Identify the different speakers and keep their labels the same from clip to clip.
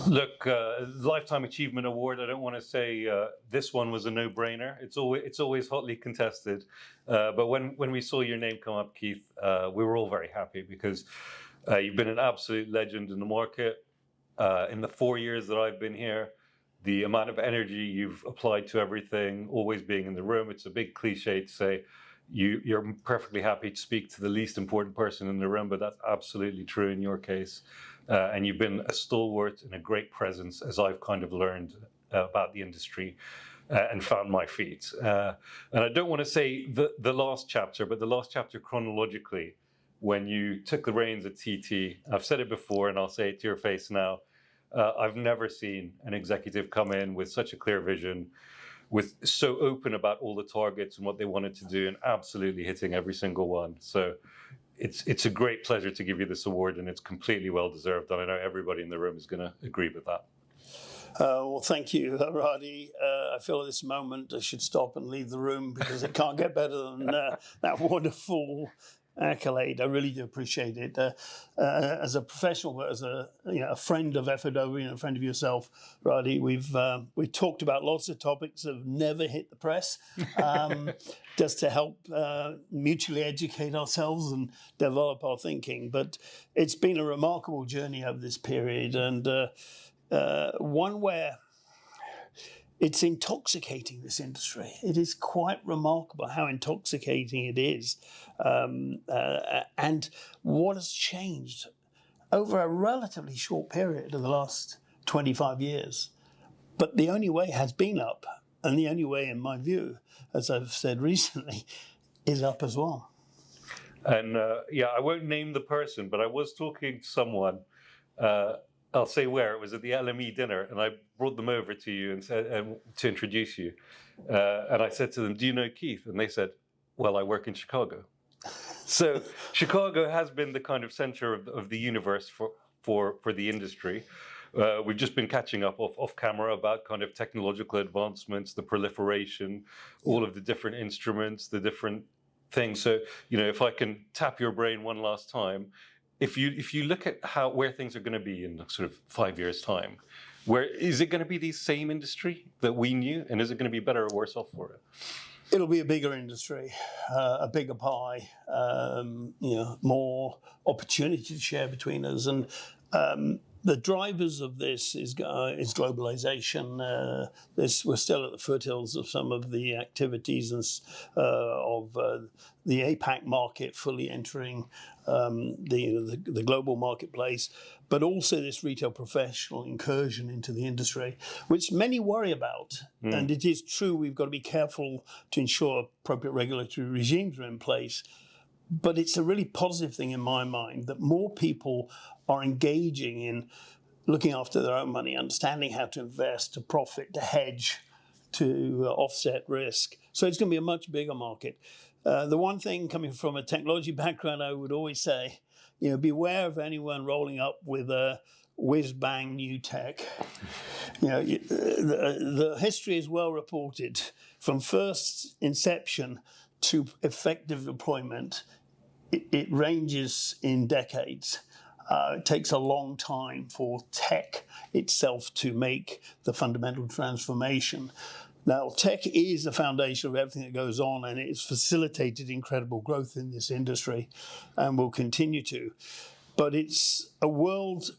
Speaker 1: Look, Lifetime Achievement Award. I don't want to say this one was a no-brainer. It's always hotly contested. But when we saw your name come up, Keith, we were all very happy because you've been an absolute legend in the market. In the 4 years that I've been here, the amount of energy you've applied to everything, always being in the room. It's a big cliche to say you're perfectly happy to speak to the least important person in the room, but that's absolutely true in your case. And you've been a stalwart and a great presence as I've kind of learned about the industry and found my feet. And I don't want to say the last chapter, but the last chapter chronologically, when you took the reins at TT, I've said it before and I'll say it to your face now, I've never seen an executive come in with such a clear vision, with so open about all the targets and what they wanted to do and absolutely hitting every single one. So it's a great pleasure to give you this award, and it's completely well-deserved. And I know everybody in the room is going to agree with that.
Speaker 2: Well, thank you, Radi. I feel at this moment I should stop and leave the room because it can't get better than that wonderful accolade. I really do appreciate it. As a professional, but as a friend of FOW and a friend of yourself, Radi, we've talked about lots of topics that have never hit the press, just to help mutually educate ourselves and develop our thinking. But it's been a remarkable journey over this period, and one where it's intoxicating, this industry. It is quite remarkable how intoxicating it is. And what has changed over a relatively short period of the last 25 years. But the only way has been up. And the only way, in my view, as I've said recently, is up as well.
Speaker 1: And I won't name the person, but I was talking to someone, I'll say where, it was at the LME dinner, and I brought them over to you and said to introduce you. And I said to them, "Do you know Keith?" And they said, "Well, I work in Chicago." So Chicago has been the kind of center of the universe for the industry. We've just been catching up off camera about kind of technological advancements, the proliferation, all of the different instruments, the different things. So, if I can tap your brain one last time, if you look at where things are going to be in sort of 5 years' time, where is it going to be the same industry that we knew, and is it going to be better or worse off for it?
Speaker 2: It'll be a bigger industry, a bigger pie, more opportunity to share between us. And the drivers of this is globalization. We're still at the foothills of some of the activities of the APAC market fully entering the global marketplace, but also this retail professional incursion into the industry, which many worry about. And it is true, we've got to be careful to ensure appropriate regulatory regimes are in place. But it's a really positive thing in my mind that more people are engaging in looking after their own money, understanding how to invest, to profit, to hedge, to offset risk. So it's going to be a much bigger market. The one thing, coming from a technology background, I would always say, beware of anyone rolling up with a whiz-bang new tech. The history is well reported. From first inception to effective deployment, it ranges in decades. It takes a long time for tech itself to make the fundamental transformation. Now, tech is the foundation of everything that goes on, and it's facilitated incredible growth in this industry and will continue to. But it's a world,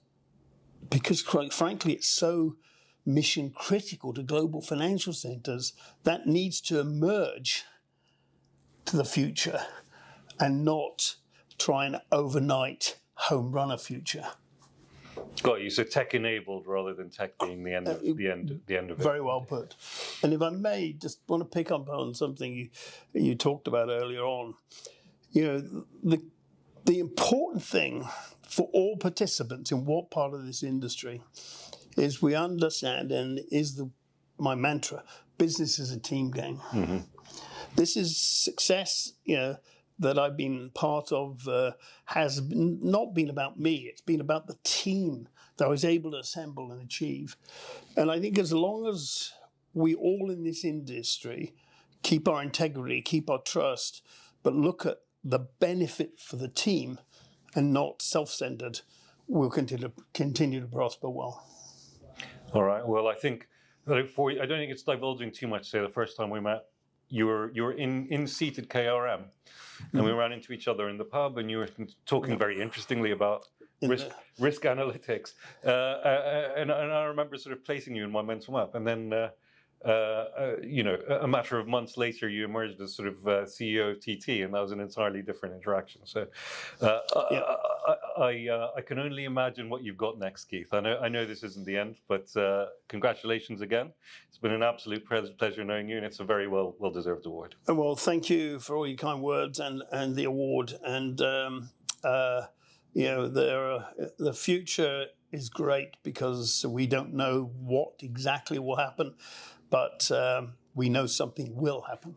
Speaker 2: because quite frankly, it's so mission critical to global financial centers, that needs to emerge to the future and not try and overnight home run a future.
Speaker 1: Got you. So tech enabled rather than tech being the end of it.
Speaker 2: Very well put. And if I may, just want to pick up on something you talked about earlier on. The important thing for all participants in what part of this industry is we understand, and is my mantra: business is a team game. Mm-hmm. This is success, that I've been part of has not been about me. It's been about the team that I was able to assemble and achieve. And I think as long as we all in this industry keep our integrity, keep our trust, but look at the benefit for the team and not self-centered, we'll continue to prosper well.
Speaker 1: All right. Well, I think that I don't think it's divulging too much. Say the first time we met, you were in seat at KRM, and we ran into each other in the pub, and you were talking very interestingly about risk analytics, and I remember sort of placing you in my mental map, and then. A matter of months later, you emerged as sort of CEO of TT, and that was an entirely different interaction. So, I can only imagine what you've got next, Keith. I know this isn't the end, but congratulations again. It's been an absolute pleasure knowing you, and it's a very well deserved award.
Speaker 2: Well, thank you for all your kind words and the award. And the future is great because we don't know what exactly will happen, but we know something will happen.